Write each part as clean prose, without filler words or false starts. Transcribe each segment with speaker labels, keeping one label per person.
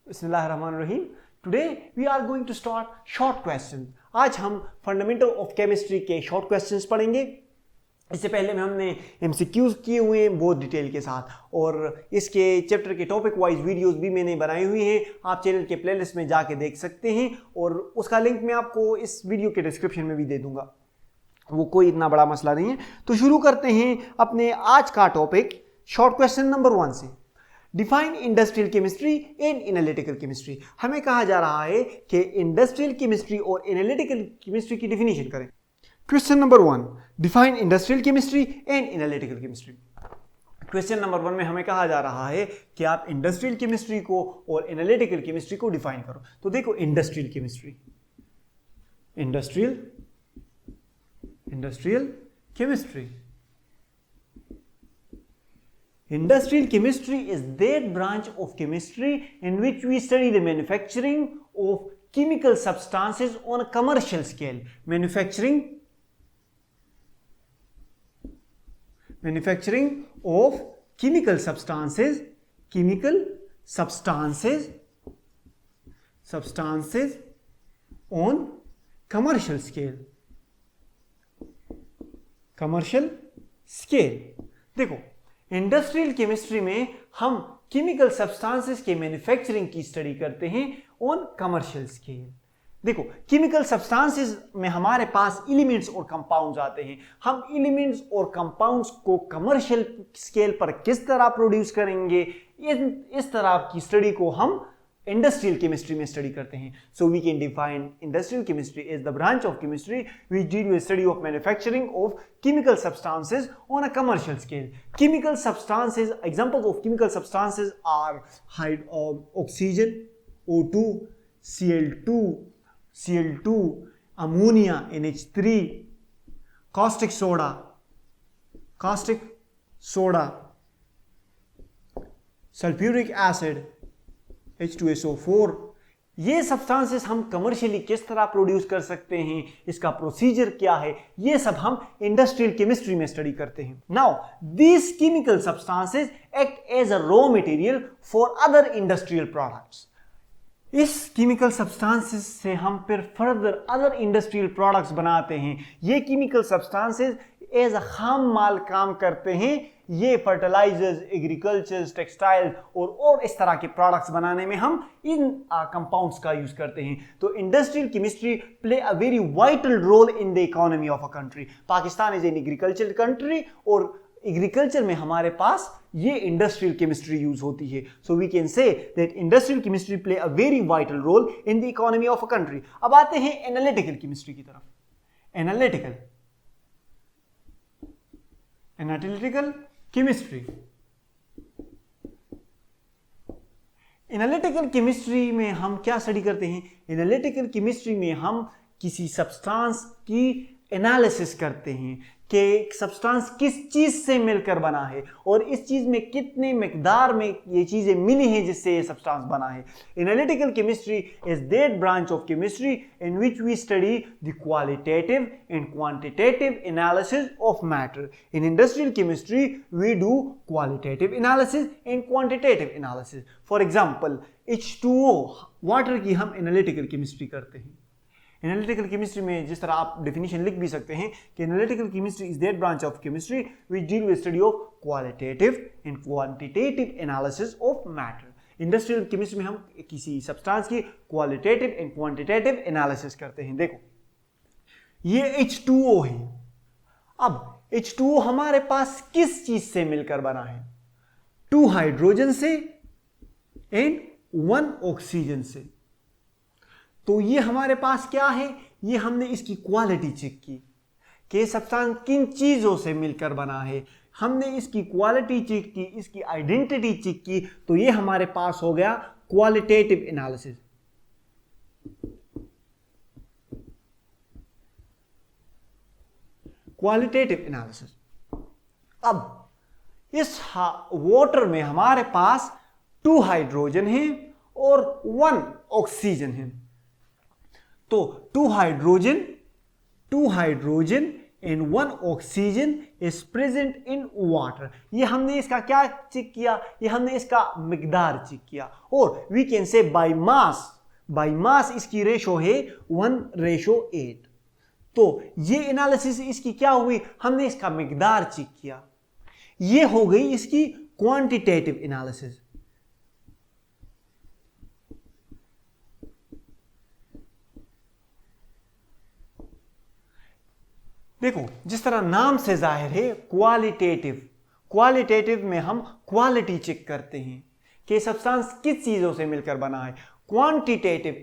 Speaker 1: बिस्मिल्लाहिर्रहमानिर्रहीम। Today we are going to start short question. आज हम फंडामेंटल ऑफ केमिस्ट्री के शॉर्ट क्वेश्चंस पढ़ेंगे। इससे पहले में हमने एमसीक्यूज किए हुए हैं बहुत डिटेल के साथ, और इसके चैप्टर के टॉपिक वाइज वीडियोस भी मैंने बनाई हुई हैं। आप चैनल के प्लेलिस्ट में जाके देख सकते हैं, और उसका लिंक मैं आपको इस वीडियो के डिस्क्रिप्शन में भी दे दूंगा। वो कोई इतना बड़ा मसला नहीं है। तो शुरू करते हैं अपने आज का टॉपिक शॉर्ट क्वेश्चन नंबर 1 से। Define industrial chemistry and analytical chemistry. हमें कहा जा रहा है कि इंडस्ट्रियल केमिस्ट्री और एनालिटिकल केमिस्ट्री की डिफिनीशन करें। Question number 1, define industrial chemistry and analytical chemistry. Question number 1 में हमें कहा जा रहा है कि आप इंडस्ट्रियल केमिस्ट्री को और एनालिटिकल केमिस्ट्री को डिफाइन करो। तो देखो, industrial chemistry, industrial chemistry. Industrial chemistry is that branch of chemistry in which we study the manufacturing of chemical substances on a commercial scale. Manufacturing of chemical substances on commercial scale. देखो, industrial chemistry में हम chemical substances के manufacturing की study करते हैं on commercial scale. देखो, chemical substances में हमारे पास एलिमेंट्स और कंपाउंड्स आते हैं। हम एलिमेंट्स और कंपाउंड्स को कमर्शियल स्केल पर किस तरह प्रोड्यूस करेंगे, इस तरह की स्टडी को हम इंडस्ट्रियल केमिस्ट्री में स्टडी करते हैं। So we can define industrial chemistry is the branch of chemistry which deal with study of manufacturing of chemical substances on a commercial scale. Chemical substances, examples of chemical substances are oxygen, O2, Cl2, ammonia, NH3, caustic soda, sulfuric acid, H2SO4। ये substances हम commercially किस तरह produce कर सकते हैं, इसका procedure क्या है, ये सब हम इंडस्ट्रियल केमिस्ट्री में स्टडी करते हैं। Now these chemical substances act as a raw material for other industrial products. इस केमिकल सब्सटेंसेस से हम फिर फर्दर अदर इंडस्ट्रियल प्रोडक्ट्स बनाते हैं। ये केमिकल सब्सटेंसेस एज अ खाम माल काम करते हैं। ये फर्टिलाइजर्स, एग्रीकल्चर, टेक्सटाइल और इस तरह के प्रोडक्ट्स बनाने में हम इन कंपाउंड्स का यूज करते हैं। तो industrial chemistry play a very vital role in the economy of a country. Pakistan is an agriculture country, और एग्रीकल्चर में हमारे पास ये इंडस्ट्रियल केमिस्ट्री यूज होती है। So we can say that industrial chemistry play a very vital role in the economy of a country. अब आते हैं एनालिटिकल केमिस्ट्री की तरफ। Analytical chemistry. एनालिटिकल केमिस्ट्री में हम क्या स्टडी करते हैं? एनालिटिकल केमिस्ट्री में हम किसी सब्सटेंस की एनालिसिस करते हैं कि सब्सटेंस किस चीज से मिलकर बना है, और इस चीज में कितने मिकदार में ये चीजें मिली हैं जिससे ये सब्सटेंस बना है। Analytical chemistry is that branch of chemistry in which we study the qualitative and quantitative analysis of matter. In industrial chemistry we do qualitative analysis and quantitative analysis. For example, H2O water की हम analytical chemistry करते हैं। Analytical chemistry में जिस तरह आप definition लिख भी सकते हैं कि analytical chemistry is that branch of chemistry which deal with study of qualitative and quantitative analysis of matter. Industrial chemistry में हम किसी सब्सटेंस की क्वालिटेटिव एंड क्वांटिटेटिव एनालिसिस करते हैं। देखो, ये H2O है। अब H2O हमारे पास किस चीज से मिलकर बना है? 2 हाइड्रोजन से एंड 1 ऑक्सीजन से। तो ये हमारे पास क्या है? ये हमने इसकी क्वालिटी चेक की कि सब्सटेंस किन चीजों से मिलकर बना है। हमने इसकी क्वालिटी चेक की, इसकी आइडेंटिटी चेक की, तो ये हमारे पास हो गया क्वालिटेटिव एनालिसिस। Qualitative analysis. अब इस वाटर में हमारे पास 2 हाइड्रोजन है और 1 ऑक्सीजन है। तो 2 hydrogen and 1 oxygen is present in water. ये हमने इसका क्या चेक किया, ये हमने इसका मिकदार चेक किया. और we can say by mass इसकी रेशो है 1:8. तो ये एनालिसिस इसकी क्या हुई, हमने इसका मिकदार चेक किया. ये हो गई इसकी क्वांटिटेटिव एनालिसिस. देखो जिस तरह नाम से जाहिर है क्वालिटेटिव में हम क्वालिटी चेक करते हैं कि सब्सटेंस किस चीजों से मिलकर बना है. क्वांटिटेटिव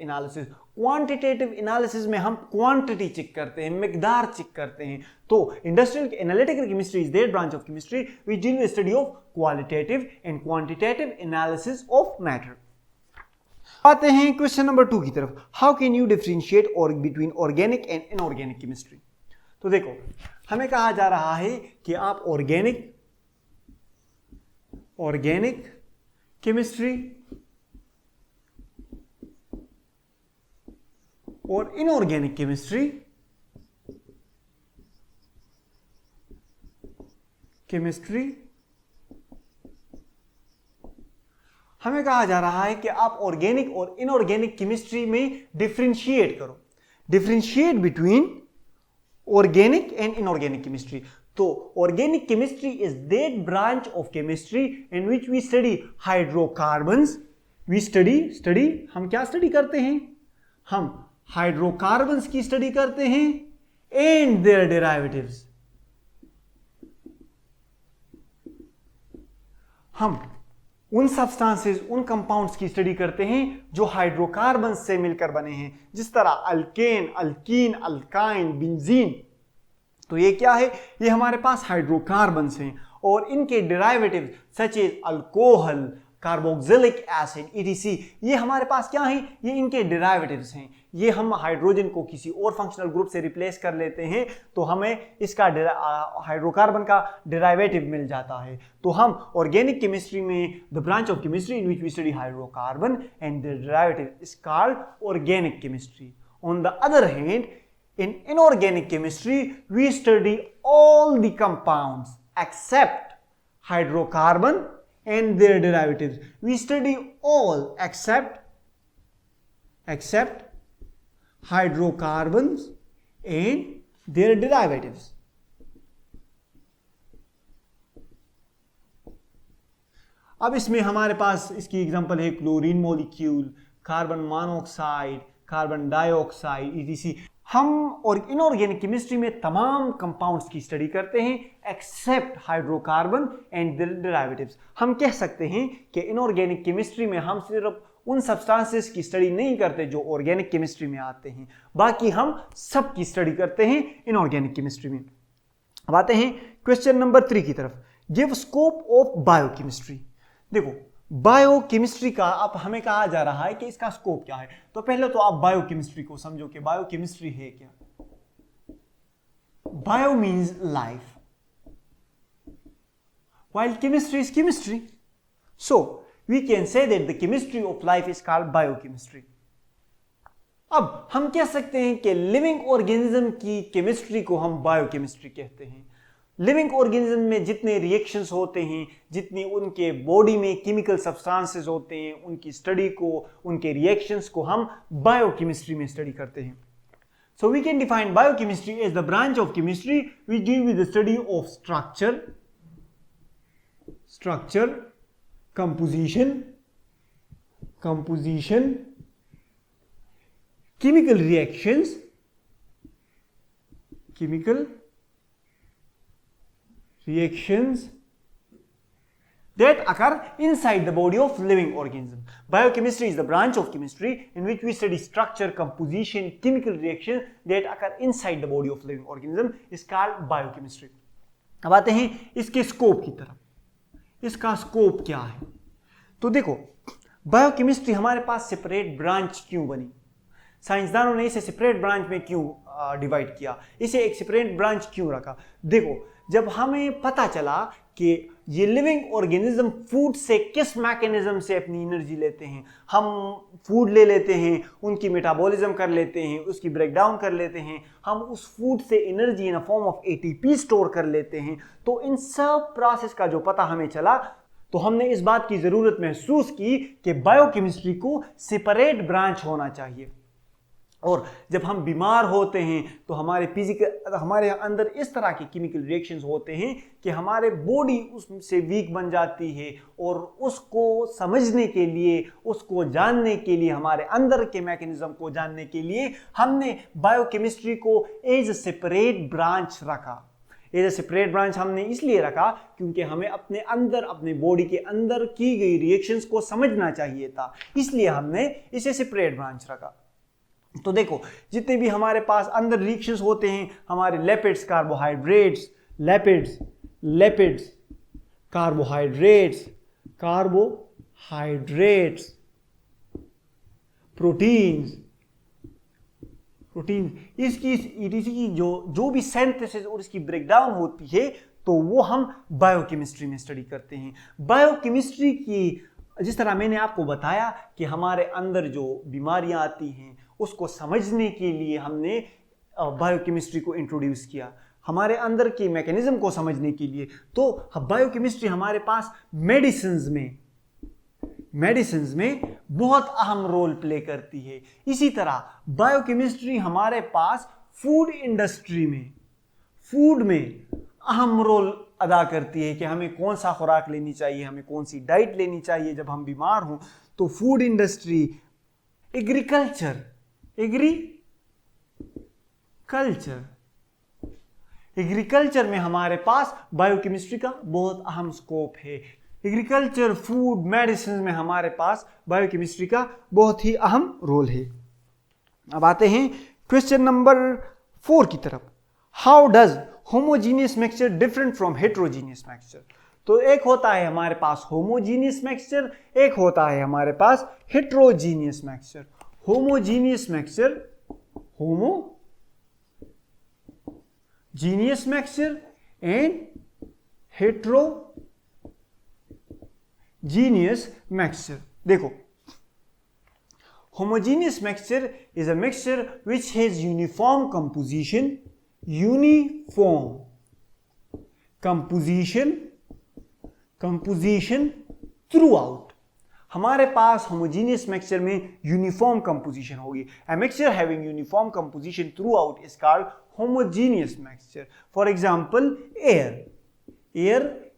Speaker 1: एनालिसिस में हम क्वांटिटी चेक करते हैं, मिकदार चेक करते हैं. तो industrial analytical chemistry is that branch of chemistry which deal with study of qualitative and quantitative analysis of matter. आते हैं क्वेश्चन नंबर 2 की तरफ. हाउ कैन यू डिफरेंशिएट और between organic and inorganic chemistry. तो देखो हमें कहा जा रहा है कि आप ऑर्गेनिक केमिस्ट्री और इनऑर्गेनिक केमिस्ट्री हमें कहा जा रहा है कि आप ऑर्गेनिक और इनऑर्गेनिक केमिस्ट्री में डिफरेंशिएट करो. Differentiate between organic and inorganic chemistry. So organic chemistry is that branch of chemistry in which we study hydrocarbons. We study हम क्या स्टडी करते हैं, हम हाइड्रोकार्बन्स की स्टडी करते हैं and their derivatives. हम उन सब्सटेंसेस, उन कंपाउंड्स की स्टडी करते हैं जो हाइड्रोकार्बन्स से मिलकर बने हैं, जिस तरह अल्केन, अल्कीन, अल्काइन, बेंजीन. तो ये क्या है, ये हमारे पास हाइड्रोकार्बन्स हैं और इनके derivative such as alcohol, carboxylic acid, ETC, ये हमारे पास क्या है, ये इनके डेरिवेटिव्स हैं. ये हम हाइड्रोजन को किसी और फंक्शनल ग्रुप से रिप्लेस कर लेते हैं तो हमें इसका हाइड्रोकार्बन का डेरिवेटिव मिल जाता है. तो हम ऑर्गेनिक केमिस्ट्री में the branch of chemistry in which we study hydrocarbon and the derivative is called organic chemistry. On the other hand in inorganic chemistry we study all the compounds except hydrocarbon and their derivatives. We study all except hydrocarbons and their derivatives. अब इसमें हमारे पास इसकी example है chlorine molecule, carbon monoxide, carbon dioxide, ETC. हम और inorganic chemistry में तमाम compounds की स्टडी करते हैं except hydrocarbon and their derivatives. हम कह सकते हैं कि इनऑर्गेनिक केमिस्ट्री में हम सिर्फ उन सब्सटेंसेस की स्टडी नहीं करते जो ऑर्गेनिक केमिस्ट्री में आते हैं, बाकी हम सब की स्टडी करते हैं इनऑर्गेनिक केमिस्ट्री में. अब आते हैं क्वेश्चन नंबर 3 की तरफ. Give scope of biochemistry. देखो बायोकेमिस्ट्री का अब हमें कहा जा रहा है कि इसका स्कोप क्या है. तो पहले तो आप बायोकेमिस्ट्री को समझो कि बायोकेमिस्ट्री है क्या. Bio means life, while chemistry is chemistry. So we can say that the chemistry of life is called biochemistry. अब हम कह सकते हैं कि लिविंग ऑर्गेनिज्म की केमिस्ट्री को हम बायोकेमिस्ट्री कहते हैं. लिविंग ऑर्गेनिज्म में जितने रिएक्शंस होते हैं, जितनी उनके बॉडी में केमिकल सब्सटेंसेस होते हैं, उनकी स्टडी को, उनके रिएक्शंस को हम बायोकेमिस्ट्री में स्टडी करते हैं. So we can define biochemistry as the branch of chemistry which deal with the study of structure, composition, chemical reactions that occur inside the body of living organism. Biochemistry is the branch of chemistry in which we study structure, composition, chemical reactions that occur inside the body of living organism is called biochemistry. अब आते हैं इसके scope की तरफ. इसका scope क्या है? तो देखो बायोकेमिस्ट्री हमारे पास सेपरेट ब्रांच क्यों बनी, साइंसदानों ने इसे सेपरेट ब्रांच में क्यों डिवाइड किया, इसे एक सेपरेट ब्रांच क्यों रखा. देखो जब हमें पता चला कि ये लिविंग ऑर्गेनिज्म फूड से किस मैकेनिज्म से अपनी एनर्जी लेते हैं? हम फूड ले लेते हैं, उनकी मेटाबॉलिज्म कर लेते हैं, उसकी ब्रेकडाउन कर लेते हैं, हम उस फूड से energy in a form of ATP store कर लेते हैं। तो इन सब प्रोसेस का जो पता हमें चला, तो हमने इस बात की जरूरत महसूस की कि बायोकेमिस्ट्री को सेपरेट ब्रांच होना चाहिए। और जब हम बीमार होते हैं तो हमारे अंदर इस तरह के केमिकल रिएक्शंस होते हैं कि हमारे बॉडी उससे वीक बन जाती है, और उसको समझने के लिए, उसको जानने के लिए, हमारे अंदर के मैकेनिज्म को जानने के लिए हमने बायोकेमिस्ट्री को एज अ सेपरेट ब्रांच रखा। एज अ सेपरेट ब्रांच हमने इसलिए रखा क्योंकि हमें अपने अंदर, अपने बॉडी के अंदर की गई रिएक्शंस को समझना चाहिए था, इसलिए हमने इसे सेपरेट ब्रांच रखा। तो देखो, जितने भी हमारे पास अंदर रिएक्शंस होते हैं, हमारे lipids, carbohydrates, lipids, carbohydrates, proteins, इसकी ETC की जो भी सिंथेसिस और इसकी ब्रेकडाउन होती है, तो वो हम बायोकेमिस्ट्री में स्टडी करते हैं। बायोकेमिस्ट्री की, जिस तरह मैंने आपको बताया कि हमारे अंदर जो बीमारियां आती हैं उसको समझने के लिए हमने बायोकेमिस्ट्री को इंट्रोड्यूस किया, हमारे अंदर के मैकेनिज्म को समझने के लिए। तो बायोकेमिस्ट्री हमारे पास मेडिसिन्स में बहुत अहम रोल प्ले करती है। इसी तरह बायोकेमिस्ट्री हमारे पास फूड इंडस्ट्री में, फूड में अहम रोल अदा करती है कि हमें कौन सा खुराक लेनी चाहिए, हमें कौन सी डाइट लेनी चाहिए जब हम बीमार हों। तो फूड इंडस्ट्री, एग्रीकल्चर में हमारे पास बायोकेमिस्ट्री का बहुत अहम स्कोप है। एग्रीकल्चर, फूड, मेडिसिन में हमारे पास बायोकेमिस्ट्री का बहुत ही अहम रोल है। अब आते हैं क्वेश्चन नंबर 4 की तरफ। How does homogeneous mixture different from heterogeneous mixture? तो एक होता है हमारे पास होमोजीनियस मिक्सचर, एक होता है हमारे पास heterogeneous mixture. Homogeneous mixture and heterogeneous mixture. देखो, homogeneous mixture is a mixture which has uniform composition throughout। हमारे पास homogeneous mixture में uniform composition होगी। A mixture having uniform composition throughout is called homogeneous mixture। For example, air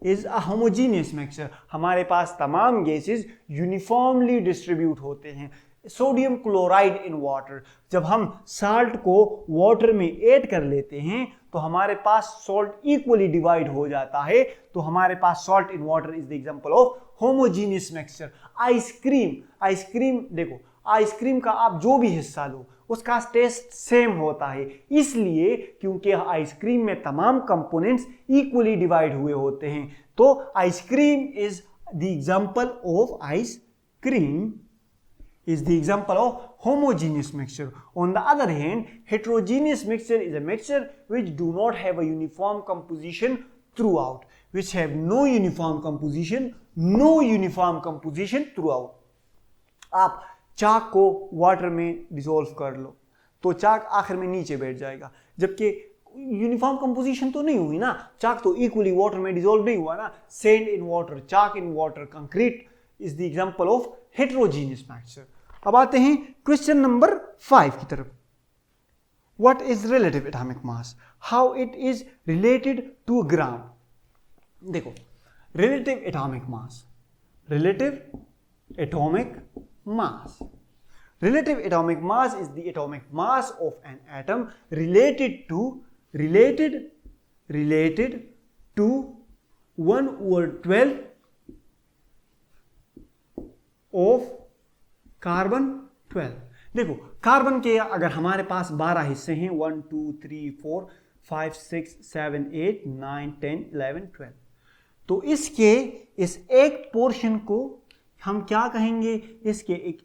Speaker 1: is a homogeneous mixture। हमारे पास तमाम gases uniformly distribute होते हैं। Sodium chloride in water, जब हम salt को वाटर में ऐड कर लेते हैं तो हमारे पास सॉल्ट इक्वली डिवाइड हो जाता है। तो हमारे पास salt in water is the example of homogeneous mixture. Ice cream देखो, आइसक्रीम का आप जो भी हिस्सा लो उसका टेस्ट सेम होता है, इसलिए क्योंकि आइसक्रीम में तमाम कंपोनेंट्स इक्वली डिवाइड हुए होते हैं। तो ice cream is the example of is the example of homogeneous mixture. On the other hand, heterogeneous mixture is a mixture which do not have a uniform composition throughout, which have no uniform composition throughout. आप चाक को water में dissolve कर लो तो चाक आखिर में नीचे बैठ जाएगा, जबकि यूनिफॉर्म कंपोजिशन तो नहीं हुई ना, चाक तो इक्वली वाटर में डिसॉल्व नहीं हुआ ना। Sand in water, chalk in water, concrete is the example of heterogeneous mixture. अब आते हैं क्वेश्चन नंबर 5 की तरफ। What is relative atomic mass? How it is related to gram? देखो, relative atomic mass is the atomic mass of an atom related to 1/12 of carbon 12। देखो, carbon के अगर हमारे पास 12 हिस्से हैं, 1 2 3 4 5 6 7 8 9 10 11 12, तो इसके इस एक पोर्शन को हम क्या कहेंगे? इसके एक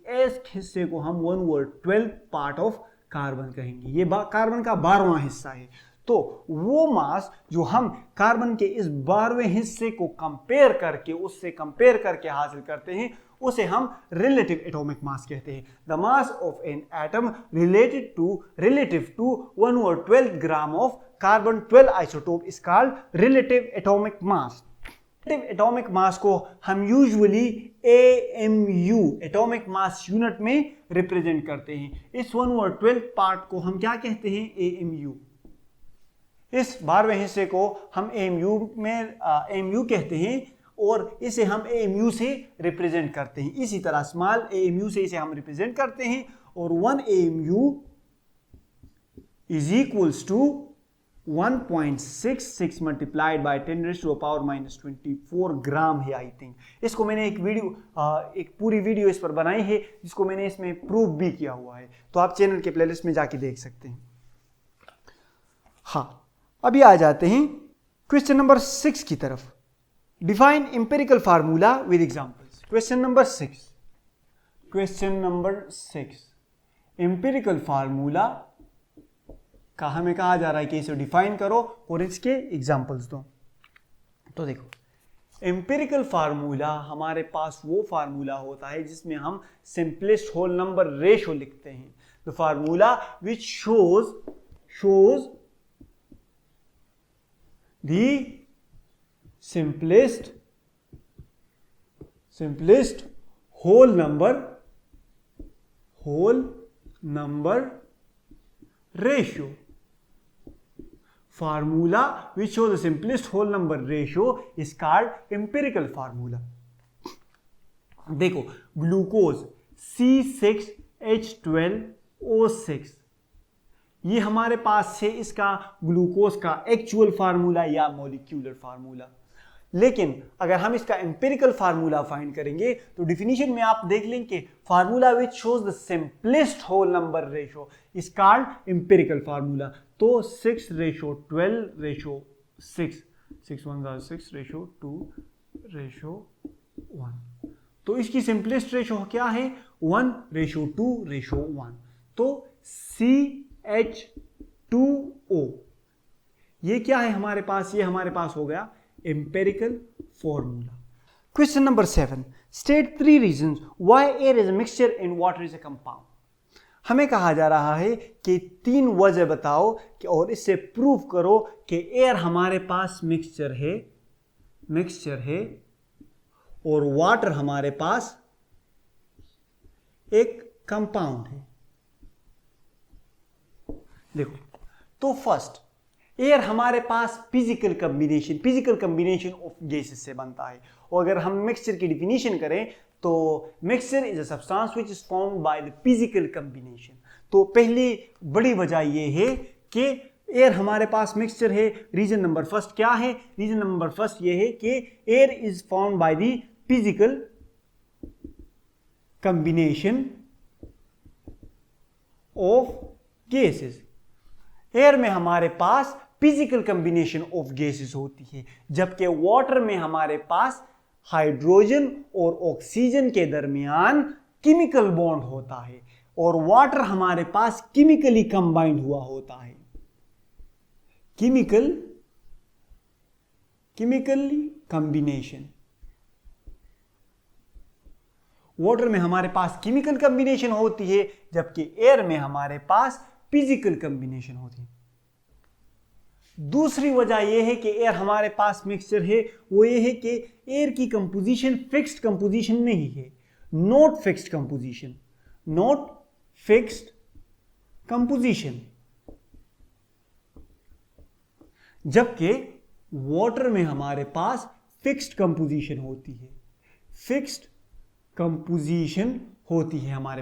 Speaker 1: हिस्से को हम 1/12 पार्ट ऑफ कार्बन कहेंगे। ये कार्बन का 12वां हिस्सा है। तो वो मास जो हम कार्बन के इस 12वें हिस्से को उससे कंपेयर करके हासिल करते हैं, उसे हम रिलेटिव एटॉमिक मास कहते हैं। The mass of an atom relative to 1/12 gram of carbon 12 isotope is called relative atomic mass. Relative atomic mass को हम usually AMU atomic mass unit में रिप्रेजेंट करते हैं। इस 1/12 पार्ट को हम क्या कहते हैं? AMU। इस 12वें हिस्से को हम AMU कहते हैं और इसे हम AMU से रिप्रेजेंट करते हैं। इसी तरह स्मॉल AMU से इसे हम रिप्रेजेंट करते हैं और 1 AMU is equals to 1.66 multiplied by 10⁻⁻24 gram है आई थिंक। इसको मैंने एक पूरी वीडियो इस पर बनाई है जिसको मैंने इसमें प्रूव भी किया हुआ है, तो आप चैनल के प्लेलिस्ट में जाके देख सकते हैं। हाँ, अभी आ जाते हैं क्वेश्चन नंबर 6 की तरफ। Define empirical formula with examples. Question number 6 empirical formula का हमें कहा जा रहा है कि इसे डिफाइन करो और इसके एग्जांपल्स दो। तो देखो, एम्पिरिकल फार्मूला हमारे पास वो फार्मूला होता है जिसमें हम सिंपलेस्ट होल नंबर रेशो लिखते हैं। The formula which shows the simplest whole number ratio. Formula which shows the simplest whole number ratio is called empirical formula. देखो, ग्लूकोज C6H12O6 ये हमारे पास है इसका ग्लूकोज का एक्चुअल फार्मूला या मॉलिक्यूलर फार्मूला। लेकिन अगर हम इसका एम्पिरिकल फार्मूला फाइंड करेंगे तो डिफिनीशन में आप देख लेंगे formula which shows the simplest whole number ratio is called empirical formula. तो 6:12:6 6 1 6 2:1। तो इसकी सिंपलेस्ट रेशो क्या है? 1:2:1। तो CH2O ये क्या है हमारे पास? ये हमारे पास हो गया empirical formula. Question number 7 state 3 reasons why air is a mixture and water is a compound. हमें कहा जा रहा है कि 3 वजह बताओ कि और इससे प्रूव करो कि एयर हमारे पास मिक्सचर है और वाटर हमारे पास एक कंपाउंड है। देखो, तो फर्स्ट एयर हमारे पास फिजिकल कम्बिनेशन ऑफ गैसेस से बनता है। और अगर हम मिक्सचर की डिफिनीशन करें तो mixture is a substance which is formed by the physical combination. तो पहली बड़ी वजह यह है कि एयर हमारे पास मिक्सचर है। रीजन नंबर फर्स्ट क्या है? रीजन नंबर फर्स्ट यह है कि air is formed by the physical combination of gases. Air में हमारे पास फिजिकल कम्बिनेशन ऑफ गैसेस होती है, जबकि वाटर में हमारे पास हाइड्रोजन और ऑक्सीजन के दरमियान केमिकल बॉन्ड होता है और वाटर हमारे पास केमिकली कंबाइंड हुआ होता है। केमिकली कम्बिनेशन, वाटर में हमारे पास केमिकल कम्बिनेशन होती है जबकि एयर में हमारे पास फिजिकल कम्बिनेशन होती है। दूसरी वजह यह है कि एयर हमारे पास मिक्सचर है, वो ये है कि एयर की कंपोजिशन फिक्स्ड कंपोजिशन नहीं है, नॉट फिक्स्ड कंपोजिशन, जबकि वाटर में हमारे पास फिक्स्ड कंपोजिशन होती है। फिक्स्ड कंपोजिशन होती है हमारे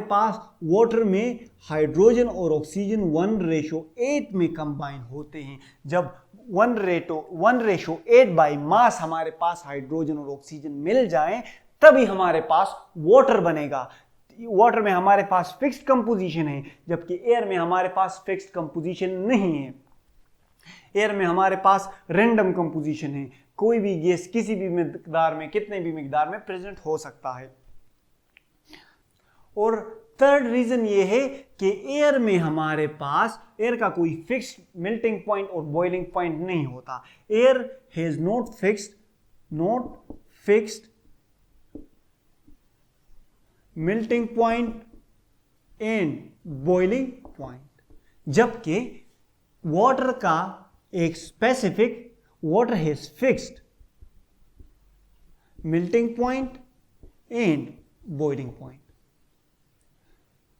Speaker 1: पास वाटर में हाइड्रोजन और ऑक्सीजन 1:8 में कंबाइन होते हैं। जब 1:8 बाई मास हमारे पास हाइड्रोजन और ऑक्सीजन मिल जाएं तभी हमारे पास वाटर बनेगा। वाटर में हमारे पास फिक्स्ड कंपोजिशन है जबकि एयर में हमारे पास फिक्स्ड कंपोजिशन नहीं है। एयर में हमारे पास रैंडम कंपोजिशन है, कोई भी गैस किसी भी मिकदार में, कितने भी मिकदार में प्रेजेंट हो सकता है। और थर्ड रीजन ये है कि एयर में हमारे पास एयर का कोई फिक्स्ड मेल्टिंग पॉइंट और बॉइलिंग पॉइंट नहीं होता. Air has not fixed melting point and boiling point, जबकि वाटर का एक specific water has fixed melting point and boiling point.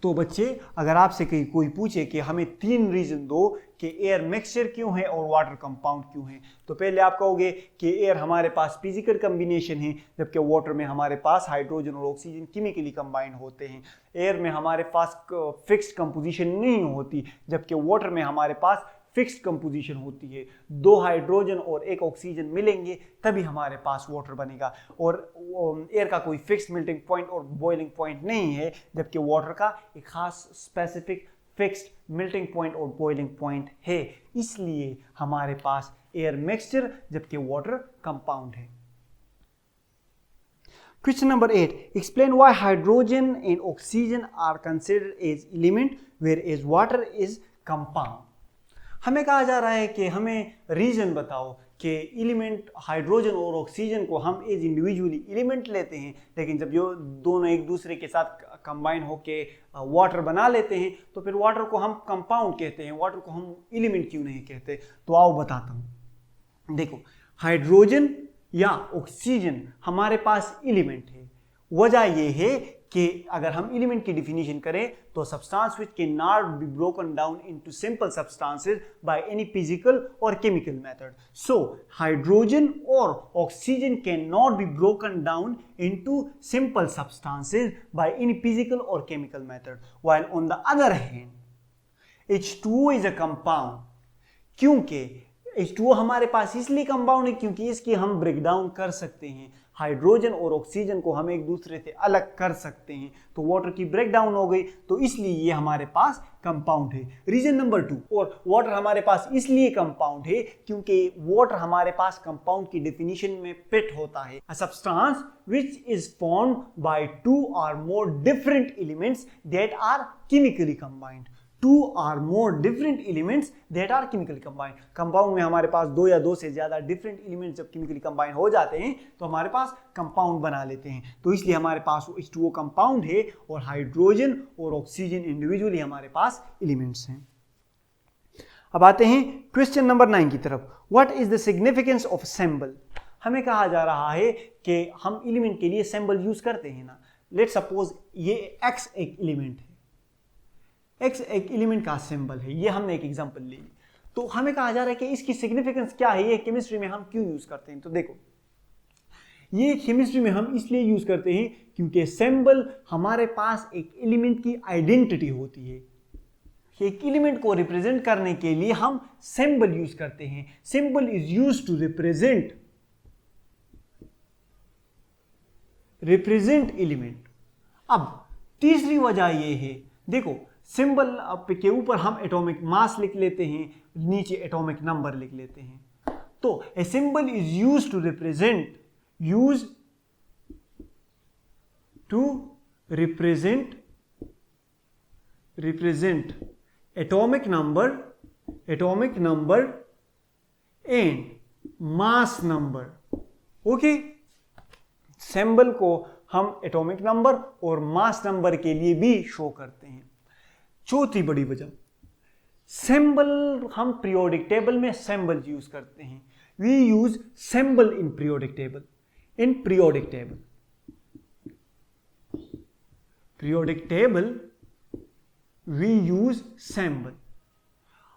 Speaker 1: तो बच्चे, अगर आपसे कोई पूछे कि हमें 3 रीजन दो कि एयर मिक्सचर क्यों है और वाटर कंपाउंड क्यों है, तो पहले आप कहोगे कि एयर हमारे पास फिजिकल कॉम्बिनेशन है, जबकि वाटर में हमारे पास हाइड्रोजन और ऑक्सीजन केमिकली कंबाइन होते हैं. एयर में हमारे पास फिक्स्ड कंपोजिशन नहीं होती, जबकि वाटर में हमारे पास फिक्स्ड कंपोजिशन होती है. 2 हाइड्रोजन और 1 ऑक्सीजन मिलेंगे तभी हमारे पास वाटर बनेगा. और एयर का कोई फिक्स्ड मेल्टिंग पॉइंट और बॉइलिंग पॉइंट नहीं है, जबकि वाटर का एक खास स्पेसिफिक फिक्स्ड मेल्टिंग पॉइंट और बॉइलिंग पॉइंट है. इसलिए हमारे पास एयर मिक्सचर जबकि वाटर कंपाउंड है. Question number 8. Explain why hydrogen and oxygen are considered as element whereas water is compound. हमें कहा जा रहा है कि हमें रीजन बताओ कि एलिमेंट हाइड्रोजन और ऑक्सीजन को हम एज इंडिविजुअली एलिमेंट लेते हैं, लेकिन जब जो दोनों एक दूसरे के साथ कंबाइन होके वाटर बना लेते हैं तो फिर वाटर को हम कंपाउंड कहते हैं, वाटर को हम एलिमेंट क्यों नहीं कहते. तो आओ बताता हूँ. देखो, हाइड्रोजन या ऑक्सीजन हमारे पास एलिमेंट है. वजह यह है कि अगर हम एलिमेंट की डिफिनीशन करें तो substance which can not be broken down into simple substances by any physical और केमिकल मेथड. सो हाइड्रोजन और oxygen can not be broken down into simple substances by any physical और chemical method. While on the other hand H2O is a compound. क्योंकि H2O हमारे पास इसलिए compound है क्योंकि इसकी हम ब्रेक डाउन कर सकते हैं. हाइड्रोजन और ऑक्सीजन को हम एक दूसरे से अलग कर सकते हैं, तो वाटर की ब्रेक डाउन हो गई, तो इसलिए ये हमारे पास कंपाउंड है. Reason number 2. और वाटर हमारे पास इसलिए कंपाउंड है क्योंकि वाटर हमारे पास कंपाउंड की डेफिनेशन में फिट होता है. A substance which is formed by 2 or more different elements that are chemically combined. 2 or more different elements that are chemically combined. Compound में हमारे पास 2 या 2 से ज्यादा डिफरेंट एलिमेंट्स जब केमिकली कंबाइन हो जाते हैं तो हमारे पास कंपाउंड बना लेते हैं. तो इसलिए हमारे पास H2O कंपाउंड है और हाइड्रोजन और ऑक्सीजन इंडिविजुअली हमारे पास एलिमेंट्स हैं. अब आते हैं क्वेश्चन नंबर 9 की तरफ. What is the significance of symbol. हमें कहा जा रहा है कि हम एलिमेंट के लिए सिंबल यूज करते हैं ना. लेट सपोज ये X एक एलिमेंट है, X एक एलिमेंट का सिंबल है, ये हमने एक एग्जांपल ले ली. तो हमें कहा जा रहा है कि इसकी सिग्निफिकेंस क्या है, ये केमिस्ट्री में हम क्यों यूज करते हैं. तो देखो, ये केमिस्ट्री में हम इसलिए यूज करते हैं क्योंकि सिंबल हमारे पास एक एलिमेंट की आइडेंटिटी होती है. एक एलिमेंट को रिप्रेजेंट करने के लिए हम सिंबल यूज करते हैं. Symbol is used to represent element. अब तीसरी वजह ये है, देखो सिंबल के ऊपर हम एटॉमिक मास लिख लेते हैं, नीचे एटॉमिक नंबर लिख लेते हैं. तो a symbol is used to represent atomic number and mass number. Okay, symbol को हम एटॉमिक नंबर और मास नंबर के लिए भी शो करते हैं. चौथी बड़ी वजह, सिंबल हम पीरियोडिक टेबल में सिंबल यूज करते हैं. We use symbol in periodic table. We use symbol.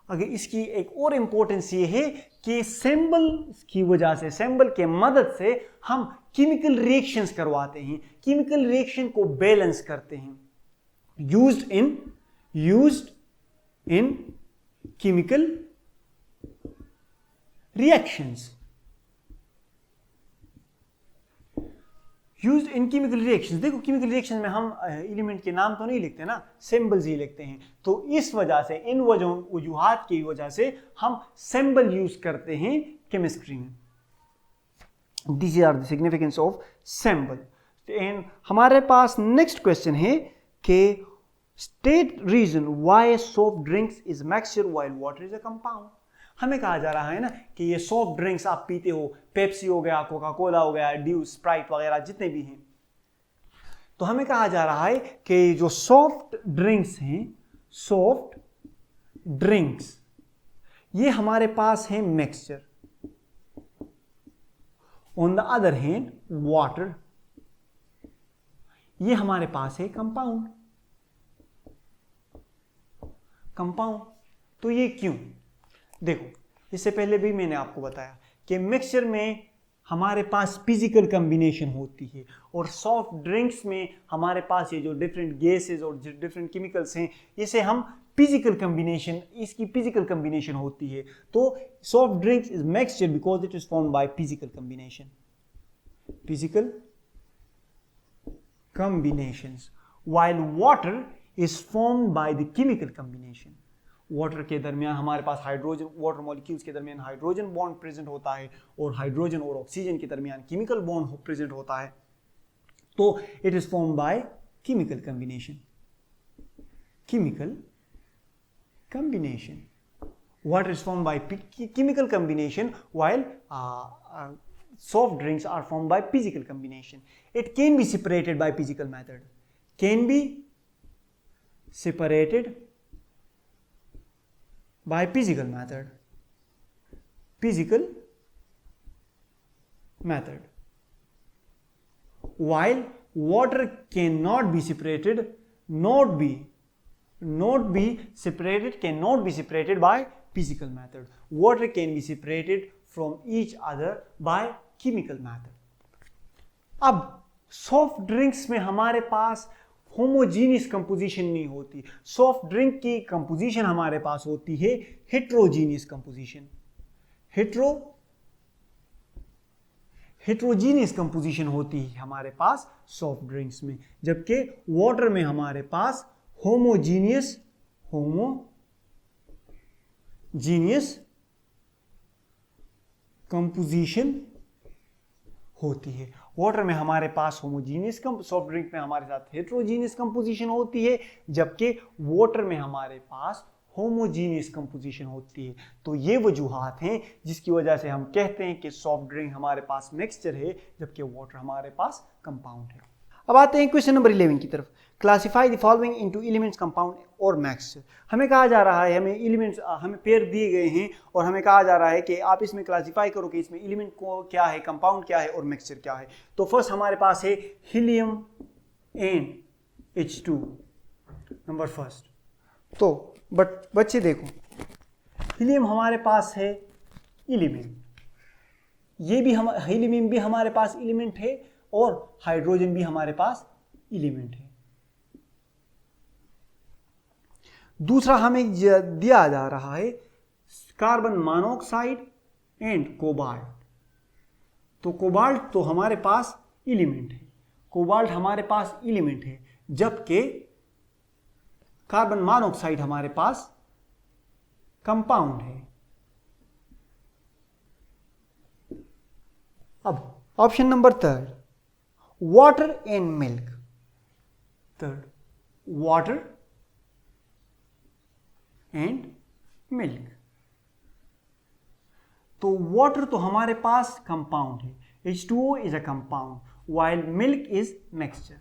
Speaker 1: अगर इसकी एक और इंपॉर्टेंस ये है कि सिंबल की वजह से, सिंबल के मदद से हम केमिकल रिएक्शंस करवाते हैं, केमिकल रिएक्शन को बैलेंस करते हैं. Used in chemical reactions. देखो, केमिकल रिएक्शन में हम एलिमेंट के नाम तो नहीं लिखते ना, सिंबल्स ही लिखते हैं. तो इस वजह से, इन वजूहात की वजह से हम सिंबल यूज करते हैं केमिस्ट्री में. These are the significance of symbol. And हमारे पास नेक्स्ट क्वेश्चन है कि state reason why soft drinks is mixture while water is a compound. हमें कहा जा रहा है ना कि ये सॉफ्ट ड्रिंक्स आप पीते हो, पेप्सी हो गया, कोका कोला हो गया, ड्यू, स्प्राइट वगैरह जितने भी हैं, तो हमें कहा जा रहा है कि जो सॉफ्ट ड्रिंक्स हैं, सॉफ्ट ड्रिंक्स, ये हमारे पास है mixture, on the other hand water, ये हमारे पास है कंपाउंड। कंपाउंड तो ये क्यों? देखो, इससे पहले भी मैंने आपको बताया कि मिक्सचर में हमारे पास फिजिकल कॉम्बिनेशन होती है और सॉफ्ट ड्रिंक्स में हमारे पास ये जो डिफरेंट गैसेस और डिफरेंट केमिकल्स हैं, इसे हम फिजिकल कॉम्बिनेशन, इसकी फिजिकल कॉम्बिनेशन होती है। तो soft drinks is mixture because it is formed by physical combination, physical combinations, while water is formed by the chemical combination. Water के दरमियान हमारे पास हाइड्रोजन, वाटर मॉलिक्यूल्स के दरमियान हाइड्रोजन बॉन्ड प्रेजेंट होता है और हाइड्रोजन और ऑक्सीजन के दरमियान केमिकल बॉन्ड प्रेजेंट होता है, तो it is formed by chemical combination. Chemical combination. Water is formed by chemical combination, while soft drinks are formed by physical combination. It can be separated by physical method. Can be separated by physical method. Physical method. While water cannot be separated, cannot be separated by physical method. Water can be separated from each other by chemical method. अब soft drinks में हमारे पास homogeneous composition नहीं होती, soft drink की composition हमारे पास होती है heterogeneous composition. Heterogeneous composition होती है हमारे पास सॉफ्ट ड्रिंक्स में, जबकि वाटर में हमारे पास होमोजीनियस कंपोजिशन होती है। वाटर में हमारे पास होमोजीनियस, सॉफ्ट ड्रिंक में हमारे साथ हेट्रोजीनियस कंपोजिशन होती है, जबकि वाटर में हमारे पास होमोजीनियस कंपोजिशन होती है। तो ये वजूहात हैं जिसकी वजह से हम कहते हैं कि सॉफ्ट ड्रिंक हमारे पास मिक्सचर है, जबकि वाटर हमारे पास कंपाउंड है। अब आते हैं क्वेश्चन नंबर 11 की तरफ। Classify the following into elements, compound और मिक्सचर। हमें कहा जा रहा है, हमें एलिमेंट्स, हमें पेयर दिए गए हैं और हमें कहा जा रहा है कि आप इसमें क्लासिफाई करो कि इसमें एलिमेंट को क्या है, कंपाउंड क्या है और मिक्सचर क्या है। तो फर्स्ट हमारे पास है helium and H2 number first. तो बच्चे देखो, हीलियम हमारे पास है एलिमेंट, ये भी हम हीलियम भी हमारे पास एलिमेंट है और हाइड्रोजन भी हमारे पास एलिमेंट है। दूसरा हमें दिया जा रहा है कार्बन मोनोऑक्साइड एंड कोबाल्ट। तो कोबाल्ट तो हमारे पास एलिमेंट है, कोबाल्ट हमारे पास एलिमेंट है, जबकि कार्बन मोनोऑक्साइड हमारे पास कंपाउंड है। अब option number third, water and milk. Third, water and milk. तो वाटर तो हमारे पास कंपाउंड है, H2O is a compound, while milk is mixture.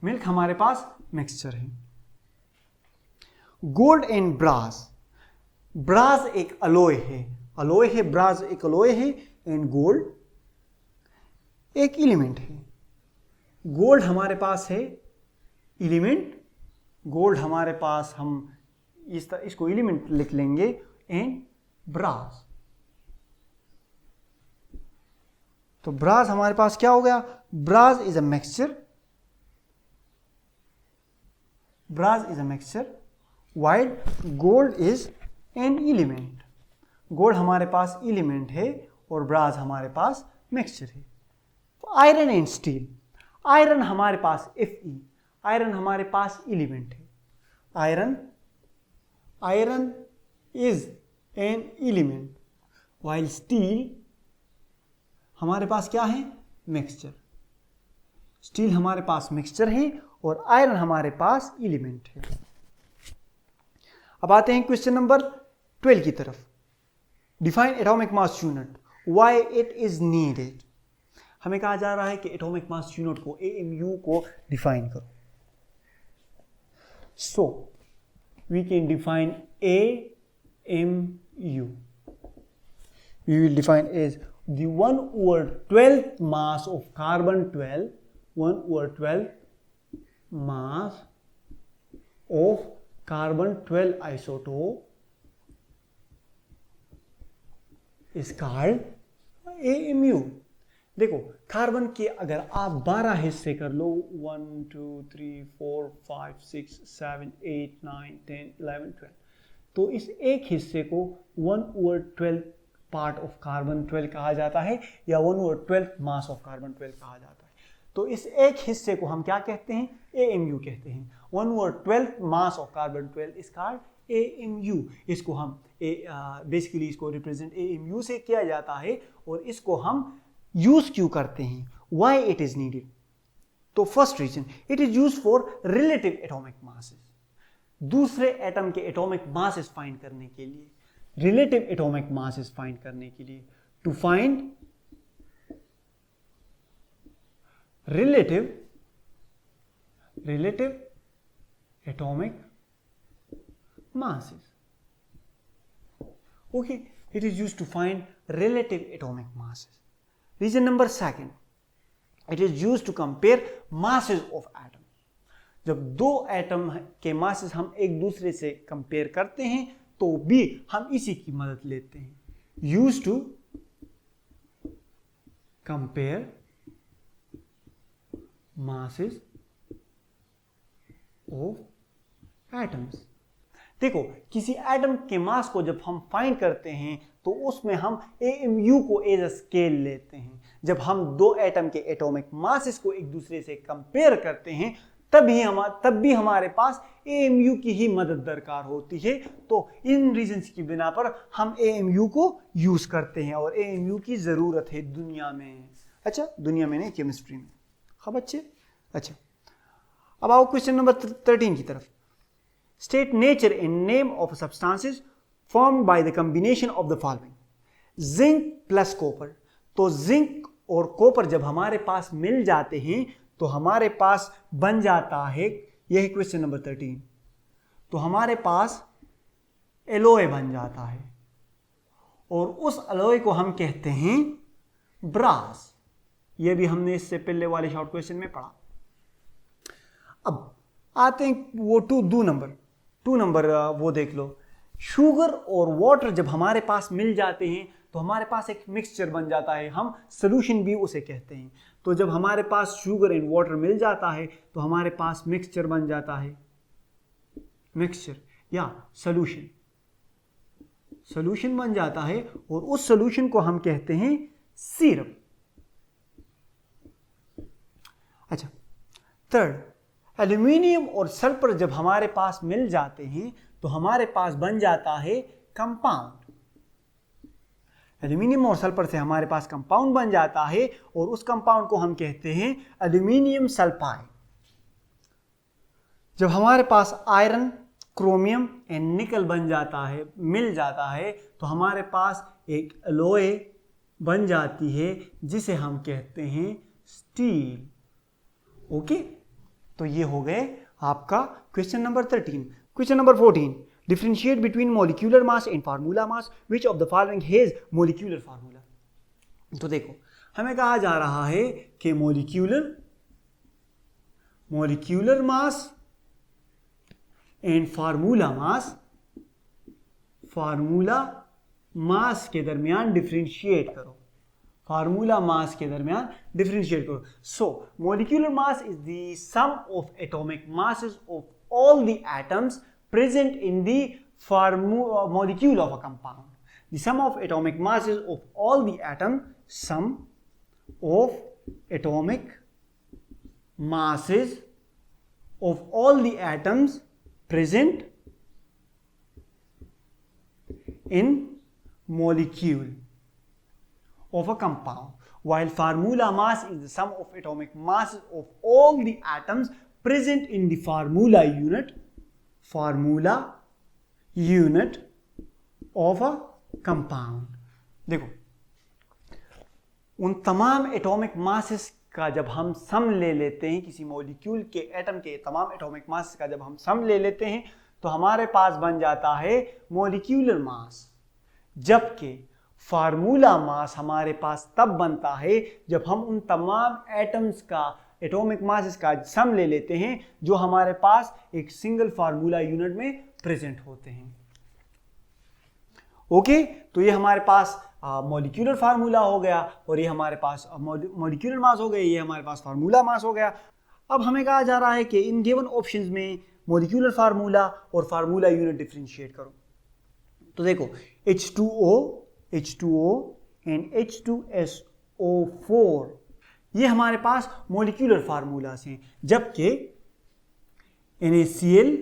Speaker 1: Milk हमारे पास मिक्सचर है। Gold and brass. ब्रास एक अलॉय है, ब्रास एक अलॉय है एंड गोल्ड एक एलिमेंट है। गोल्ड हमारे पास है एलिमेंट, गोल्ड हमारे पास, हम इसको एलिमेंट लिख लेंगे, एंड ब्रास। तो ब्रास हमारे पास क्या हो गया? Brass is a mixture, while gold is an element. Gold हमारे पास एलिमेंट है और ब्रास हमारे पास मिक्सचर है। Iron and steel. आयरन हमारे पास Fe, आयरन हमारे पास एलिमेंट है, iron is an element, while steel हमारे पास क्या है? मिक्सचर। स्टील हमारे पास मिक्सचर है और आयरन हमारे पास एलिमेंट है। अब आते हैं क्वेश्चन नंबर 12 की तरफ। Define atomic mass unit, why it is needed. हमें कहा जा रहा है कि एटॉमिक मास यूनिट को AMU को डिफाइन करो। So we can define AMU. We will define as the 1/12 mass of carbon 12, 1/12 mass of carbon 12 isotope is called AMU. देखो कार्बन के अगर आप 12 हिस्से कर लो, 1 2 3 4 5 6 7 8 9 10 11 12, तो इस एक हिस्से को 1/12 पार्ट ऑफ कार्बन 12 कहा जाता है या 1/12 मास ऑफ कार्बन 12 कहा जाता है। तो इस एक हिस्से को हम क्या कहते हैं? AMU कहते हैं। 1/12 mass of carbon 12 is called AMU। इसको हम बेसिकली इसको रिप्रेजेंट AMU से किया जाता है और इसको हम यूज क्यों करते हैं? Why it is needed? तो first reason, it is use for relative atomic masses. दूसरे एटम के एटॉमिक मासेस फाइंड करने के लिए, रिलेटिव एटॉमिक मासेस फाइंड करने के लिए, to find relative atomic masses. Okay, it is used to find relative atomic masses. Reason number second, it is used to compare masses of atoms. जब दो atom के masses हम एक दूसरे से कंपेयर करते हैं तो भी हम इसी की मदद लेते हैं। Used to compare masses of atoms. देखो किसी एटम के मास को जब हम फाइंड करते हैं तो उसमें हम AMU को एज अ स्केल लेते हैं। जब हम दो एटम के एटॉमिक मासेस को एक दूसरे से कंपेयर करते हैं तब भी हमारे पास AMU की ही मदद दरकार होती है। तो इन रीजंस की बिना पर हम AMU को यूज करते हैं और AMU की जरूरत है दुनिया में। अच्छा, दुनिया में नहीं, केमिस्ट्री में। हाँ बच्चे, अच्छा अब आओ क्वेश्चन नंबर 13 की तरफ। State nature and name of substances formed by the combination of the following. Zinc plus copper. तो जिंक और कॉपर जब हमारे पास मिल जाते हैं तो हमारे पास बन जाता है, यह क्वेश्चन नंबर 13, तो हमारे पास एलोय बन जाता है और उस एलोय को हम कहते हैं ब्रास। यह भी हमने इससे पहले वाले शॉर्ट क्वेश्चन में पढ़ा। अब आते हैं वो टू नंबर वो देख लो। शुगर और वाटर जब हमारे पास मिल जाते हैं तो हमारे पास एक मिक्सचर बन जाता है, हम सोल्यूशन भी उसे कहते हैं। तो जब हमारे पास शुगर एंड वाटर मिल जाता है तो हमारे पास मिक्सचर बन जाता है, मिक्सचर या सॉल्यूशन बन जाता है और उस सॉल्यूशन को हम कहते हैं सिरप। अच्छा, थर्ड, एल्यूमिनियम और सल्फर जब हमारे पास मिल जाते हैं तो हमारे पास बन जाता है कंपाउंड। एल्यूमिनियम और सल्फर से हमारे पास कंपाउंड बन जाता है और उस कंपाउंड को हम कहते हैं एल्यूमिनियम सल्फाइड। जब हमारे पास आयरन, क्रोमियम एंड निकल बन जाता है, मिल जाता है, तो हमारे पास एक एलोय बन जाती है जिसे हम कहते हैं स्टील। ओके, तो ये हो गए आपका question number 13। Question number 14, differentiate between molecular mass and formula mass, which of the following has molecular formula. तो देखो हमें कहा जा रहा है कि molecular mass and formula mass के दरमियान डिफरेंशिएट करो। फार्मूला मास के दरमियान डिफरेंशिएट करो। So molecular mass is the sum of atomic masses of all the atoms present in the molecule of a compound. The sum of atomic masses of all the atoms, sum of atomic masses of all the atoms present in molecule of a compound. while formula mass is the sum of atomic masses of all the atoms present in the formula unit of a compound. देखो, उन तमाम atomic masses का जब हम सम ले लेते हैं, किसी मॉलिक्यूल के एटम के तमाम एटॉमिक मास का जब हम सम ले लेते हैं, तो हमारे पास बन जाता है मॉलिक्यूलर मास। जबकि फार्मूला मास हमारे पास तब बनता है जब हम उन तमाम एटम्स का एटॉमिक मासेस का सम ले लेते हैं जो हमारे पास एक सिंगल फार्मूला यूनिट में प्रेजेंट होते हैं। ओके, तो ये हमारे पास मॉलिक्यूलर फार्मूला हो गया और ये हमारे पास मॉलिक्यूलर मास हो गया, ये हमारे पास फार्मूला मास हो गया। अब हमें कहा जा रहा है कि इन गिवन ऑप्शंस में मॉलिक्यूलर फार्मूला और फार्मूला यूनिट डिफरेंशिएट करो। तो देखो, H2O एंड H2SO4 ये हमारे पास मॉलिक्यूलर फार्मूलास हैं, जबकि NaCl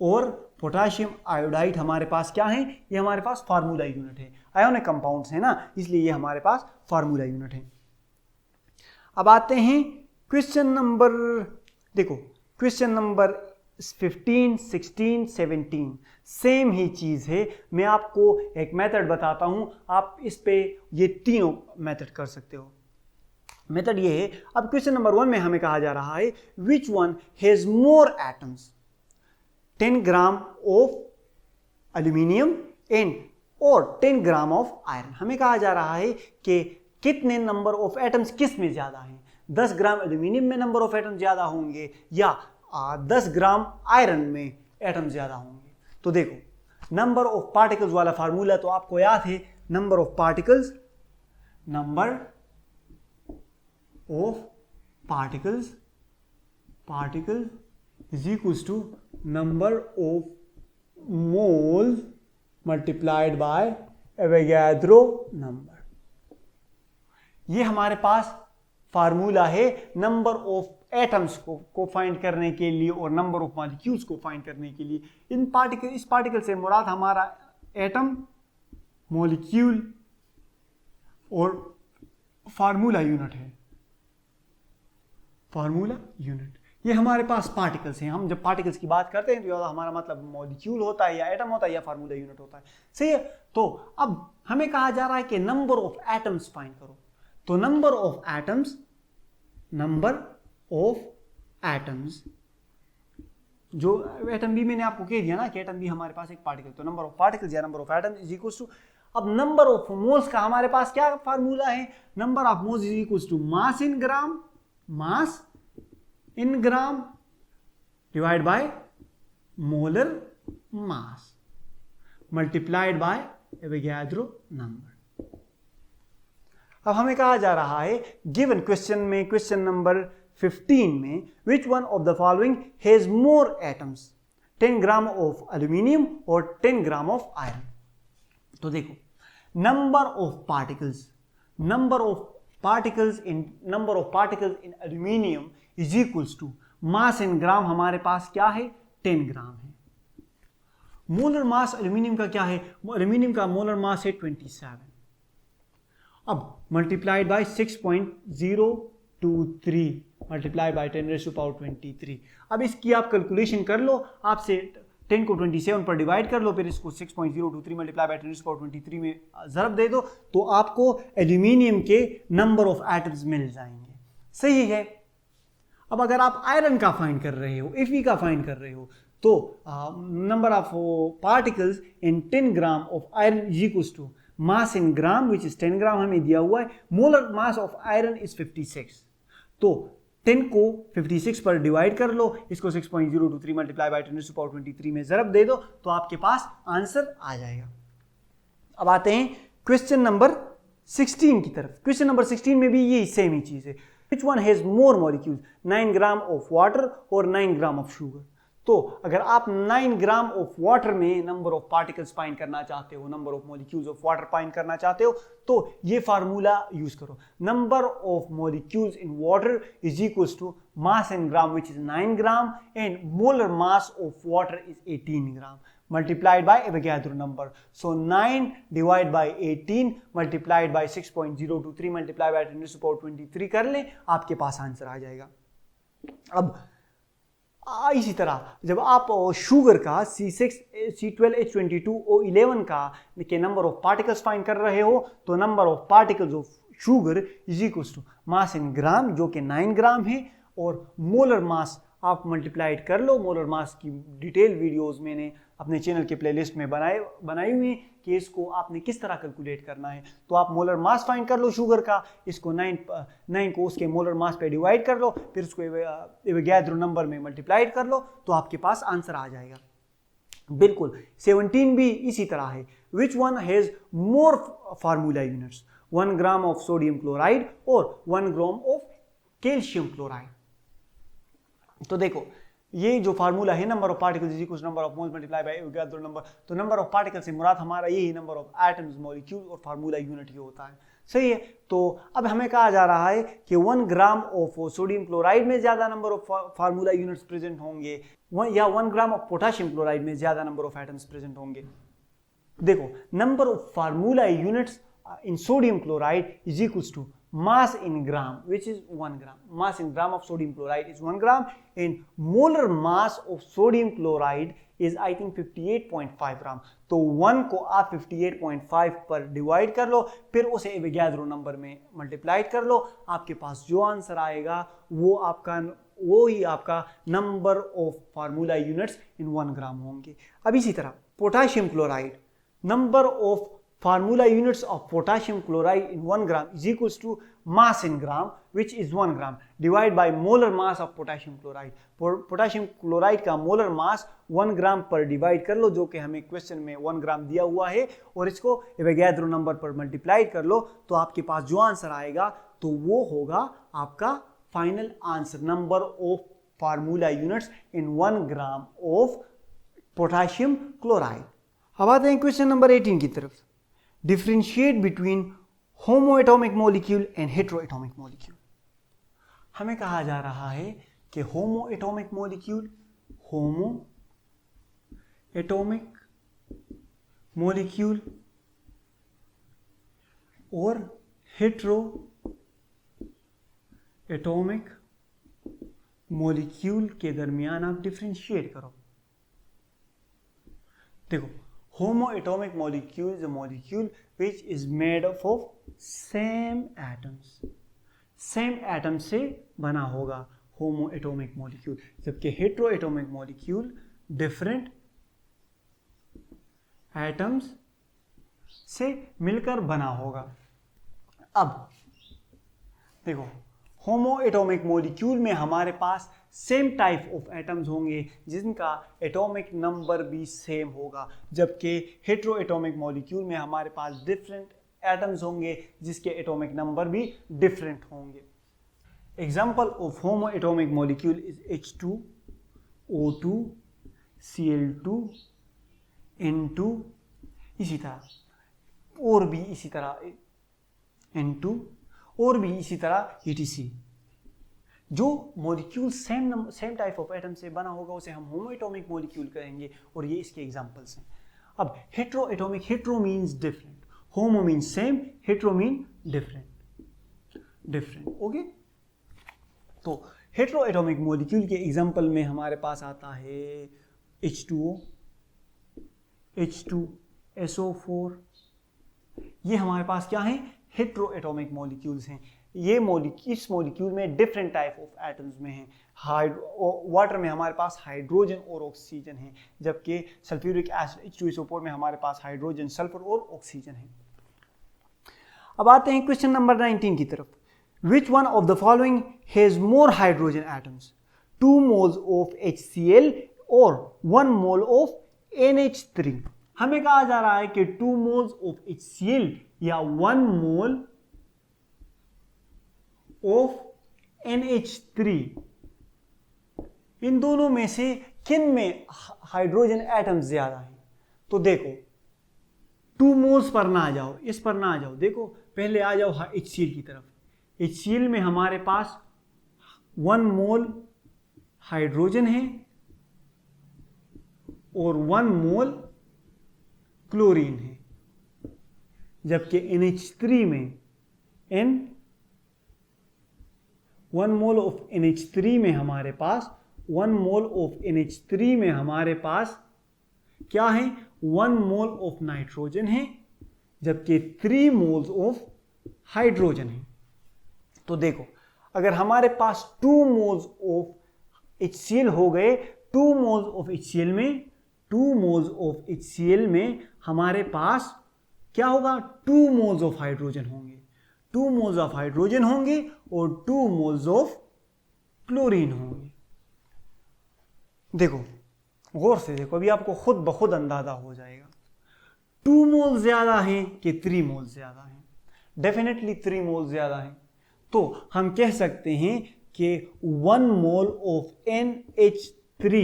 Speaker 1: और पोटाशियम आयोडाइड हमारे पास क्या है? ये हमारे पास फार्मूला यूनिट है। आयोनिक कंपाउंड्स है ना, इसलिए ये हमारे पास फार्मूला यूनिट है। अब आते हैं क्वेश्चन नंबर, देखो क्वेश्चन नंबर 15, 16, 17 सेम ही चीज है। मैं आपको एक मेथड बताता हूं, आप इस पे ये तीनों मेथड कर सकते हो। मेथड ये है, अब क्वेश्चन नंबर 1 में हमें कहा जा रहा है which one has more atoms, 10 gram of aluminium and और 10 ग्राम ऑफ आयरन। हमें कहा जा रहा है कि कितने नंबर ऑफ एटम्स किस में ज्यादा हैं, 10 ग्राम एल्यूमिनियम में नंबर ऑफ एटम्स ज्यादा होंगे या 10 ग्राम आयरन में एटम्स ज्यादा होंगे। तो देखो, नंबर ऑफ पार्टिकल्स वाला फार्मूला तो आपको याद है, number of particles is equals to number of moles multiplied by Avogadro number. ये हमारे पास फार्मूला है नंबर ऑफ एटम्स को फाइंड करने के लिए और नंबर ऑफ मॉलिक्यूल्स को फाइंड करने के लिए। इस पार्टिकल से मुराद हमारा एटम, मॉलिक्यूल और फार्मूला यूनिट है। फार्मूला यूनिट ये हमारे पास पार्टिकल्स हैं। हम जब पार्टिकल्स की बात करते हैं तो हमारा मतलब मॉलिक्यूल होता है या एटम होता है या फार्मूला यूनिट होता है, सही है। तो अब हमें कहा जा रहा है कि नंबर ऑफ एटम्स फाइंड करो। तो नंबर ऑफ एटम्स जो एटम भी मैंने आपको कह दिया ना कि एटम भी हमारे पास एक पार्टिकल, तो नंबर ऑफ पार्टिकल्स या number of atoms is equal to, अब नंबर ऑफ मोल्स का हमारे पास क्या फार्मूला है? Number of moles is equal to mass in gram divide by molar mass multiplied by Avogadro number. अब हमें कहा जा रहा है गिवन क्वेश्चन में, क्वेश्चन नंबर 15 में, which one of the following has more atoms, 10 gram of aluminium और 10 gram of iron. तो देखो, number of particles in aluminium is equals to mass in gram, हमारे पास क्या है? 10 ग्राम है। मोलर मास एल्यूमिनियम का क्या है? एल्यूमिनियम का मोलर मास है 27। अब मल्टीप्लाइड बाय 6.023 मल्टीप्लाइड बाय 10⁻23। अब इसकी आप कैलकुलेशन कर लो, आपसे 10 को 27 पर डिवाइड कर लो, फिर इसको 6.023 मल्टीप्लाई बाय 10⁻23 में ज़रब दे दो, तो आपको एल्यूमिनियम के नंबर ऑफ एटम्स मिल जाएंगे, सही है। अब अगर आप आयरन का फाइंड कर रहे हो, Fe का फाइंड कर रहे हो, तो number of particles in 10 gram of iron is equals to mass in gram which is 10 gram हमें दिया हुआ है, molar mass of iron is 56। तो 10 को 56 पर डिवाइड कर लो, इसको 6.023 मल्टीप्लाई बाय 10⁻23 में ज़रब दे दो, तो आपके पास आंसर आ जाएगा। अब आते हैं क्वेश्चन नंबर 16 की तरफ। क्वेश्चन नंबर 16 में भी ये सेम ही चीज़ है, which one has more molecules, 9 gram of water और 9 ग्राम ऑफ शुगर। तो अगर आप 9 ग्राम ऑफ वाटर में नंबर ऑफ पार्टिकल्स फाइंड करना चाहते हो, number of molecules of water find करना चाहते हो, तो ये फार्मूला यूज करो। Number of molecules in water is equals to mass in gram which is 9 gram and molar mass of water is 18 gram multiplied by Avogadro number. So 9 divided by 18 multiplied by 6.023 multiplied by 10 to the power 23 कर लें, आपके पास answer आ जाएगा। अब इसी तरह जब आप sugar का C6, C12H22O11 का के नंबर ऑफ पार्टिकल्स फाइंड कर रहे हो, तो number of particles of sugar is equals to mass in gram, जो कि 9 ग्राम है, और मोलर मास आप मल्टीप्लाइड कर लो। मोलर मास की डिटेल वीडियोस मैंने अपने चैनल के प्लेलिस्ट में बनाई हुई है कि इसको आपने किस तरह कैलकुलेट करना है। तो आप मोलर मास फाइंड कर लो शुगर का, इसको 9 को उसके मोलर मास पे डिवाइड कर लो, फिर उसको एवोगैड्रो नंबर में मल्टीप्लाइड कर लो, तो आपके पास आंसर आ जाएगा। बिल्कुल 17 भी इसी तरह है। Which one has more formula units, 1 gram of sodium chloride और 1 ग्राम ऑफ कैल्शियम क्लोराइड। तो देखो ये जो फार्मूला है, number of particles is equal to number of moles multiply by Avogadro number, तो नंबर ऑफ पार्टिकल से मुराद हमारा यही नंबर ऑफ एटम्स, मॉलिक्यूल और फार्मूला यूनिट ही होता है। सही है। तो अब हमें कहा जा रहा है कि 1 ग्राम ऑफ सोडियम क्लोराइड में ज्यादा number of formula units present होंगे या 1 ग्राम ऑफ पोटेशियम क्लोराइड में ज्यादा नंबर ऑफ एटम्स प्रेजेंट होंगे। देखो number of formula units in sodium chloride is equals to mass in gram, which is 1 gram. Mass in gram of sodium chloride is 1 gram, and molar mass of sodium chloride is I think 58.5 gram. तो 1 को आप 58.5 पर divide कर लो, फिर उसे Avogadro number में multiply कर लो, आपके पास जो आंसर आएगा वो ही आपका number of formula units in 1 ग्राम होंगे। अब इसी तरह potassium chloride, number of formula units of potassium chloride in 1 gram is equals to mass in gram, which is 1 gram, divided by molar mass of potassium chloride. Potassium chloride का molar mass 1 ग्राम पर divide कर लो, जो कि हमें question में 1 ग्राम दिया हुआ है, और इसको एवोगैड्रो नंबर पर मल्टीप्लाई कर लो, तो आपके पास जो आंसर आएगा तो वो होगा आपका final answer, number of formula units in 1 gram of potassium chloride. अब आते हैं क्वेश्चन नंबर 18 की तरफ। Differentiate between homoatomic molecule and heteroatomic molecule। हमें कहा जा रहा है कि homoatomic molecule और heteroatomic molecule के दरमियान आप डिफ्रेंशिएट करो। देखो homoatomic molecule is a molecule which is made up of same atoms से बना होगा homoatomic molecule, जबकि heteroatomic molecule different atoms से मिलकर बना होगा। अब देखो होमोएटॉमिक मॉलिक्यूल में हमारे पास सेम टाइप ऑफ एटम्स होंगे जिनका एटॉमिक नंबर भी सेम होगा, जबकि हेटेरोएटॉमिक मॉलिक्यूल में हमारे पास डिफरेंट एटम्स होंगे जिसके एटॉमिक नंबर भी डिफरेंट होंगे। Example of homoatomic molecule is H2O2 Cl2 N2, इसी तरह और भी इसी तरह N2 और भी इसी तरह ETC। जो molecule same type of atom से बना होगा उसे हम होमोएटॉमिक मॉलिक्यूल कहेंगे, और ये इसके एग्जांपल्स हैं। अब heteroatomic, hetero means different, homo means same, hetero mean different. Okay, तो हेटेरोएटॉमिक मॉलिक्यूल के एग्जांपल में हमारे पास आता है H2O, H2SO4। ये हमारे पास क्या है, हेटेरोएटॉमिक मॉलिक्यूल्स हैं। ये इस मॉलिक्यूल में डिफरेंट टाइप ऑफ एटम्स में हैं। वाटर में हमारे पास हाइड्रोजन और ऑक्सीजन है, जबकि सल्फ्यूरिक एसिड H2SO4 में हमारे पास हाइड्रोजन, सल्फर और ऑक्सीजन है। अब आते हैं क्वेश्चन नंबर 19 की तरफ। विच one of the following has more hydrogen atoms, 2 moles of HCl और 1 mole ऑफ NH3। हमें कहा जा रहा है कि 2 moles ऑफ HCl या 1 mole ऑफ NH3, इन दोनों में से किन में हाइड्रोजन एटम्स ज्यादा हैं। तो देखो 2 moles पर ना आ जाओ, इस पर ना आ जाओ, देखो पहले आ जाओ HCl की तरफ। HCl में हमारे पास 1 mole हाइड्रोजन है और 1 मोल क्लोरीन है, जबकि NH3 में 1 मोल ऑफ NH3 में हमारे पास 1 मोल ऑफ NH3 में हमारे पास क्या है, 1 मोल ऑफ नाइट्रोजन है, जबकि 3 मोल्स ऑफ हाइड्रोजन है। तो देखो, अगर हमारे पास 2 मोल्स ऑफ HCl हो गए, 2 मोल्स ऑफ HCl में हमारे पास क्या होगा, 2 मोल्स ऑफ हाइड्रोजन होंगे, 2 मोल्स ऑफ हाइड्रोजन होंगे और 2 मोल्स ऑफ क्लोरीन होंगे। देखो, गौर से देखो, अभी आपको खुद ब खुद अंदाजा हो जाएगा 2 मोल ज्यादा है कि 3 मोल ज्यादा है। डेफिनेटली 3 मोल ज्यादा है। तो हम कह सकते हैं कि 1 mole of NH3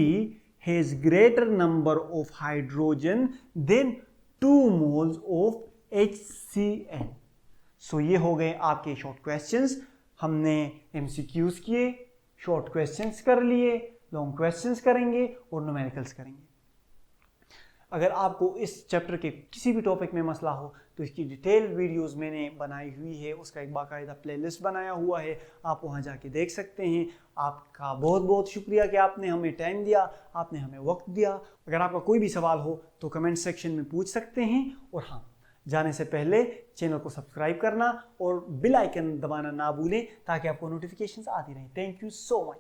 Speaker 1: has greater number of hydrogen than 2 moles of HCl। So ये हो गए आपके शॉर्ट क्वेश्चंस। हमने MCQs किए, शॉर्ट क्वेश्चंस कर लिए, लॉन्ग क्वेश्चंस करेंगे और न्यूमेरिकल्स करेंगे। अगर आपको इस चैप्टर के किसी भी टॉपिक में मसला हो तो इसकी डिटेल वीडियोस मैंने बनाई हुई है, उसका एक बाकायदा प्लेलिस्ट बनाया हुआ है, आप वहां जाके देख सकते हैं। आपका बहुत बहुत शुक्रिया कि आपने हमें टाइम दिया, आपने हमें वक्त दिया। अगर आपका कोई भी सवाल हो तो कमेंट सेक्शन में पूछ सकते हैं। और हाँ, जाने से पहले चैनल को सब्सक्राइब करना और बेल आइकन दबाना ना भूलें ताकि आपको नोटिफिकेशंस आती रहें। Thank you so much.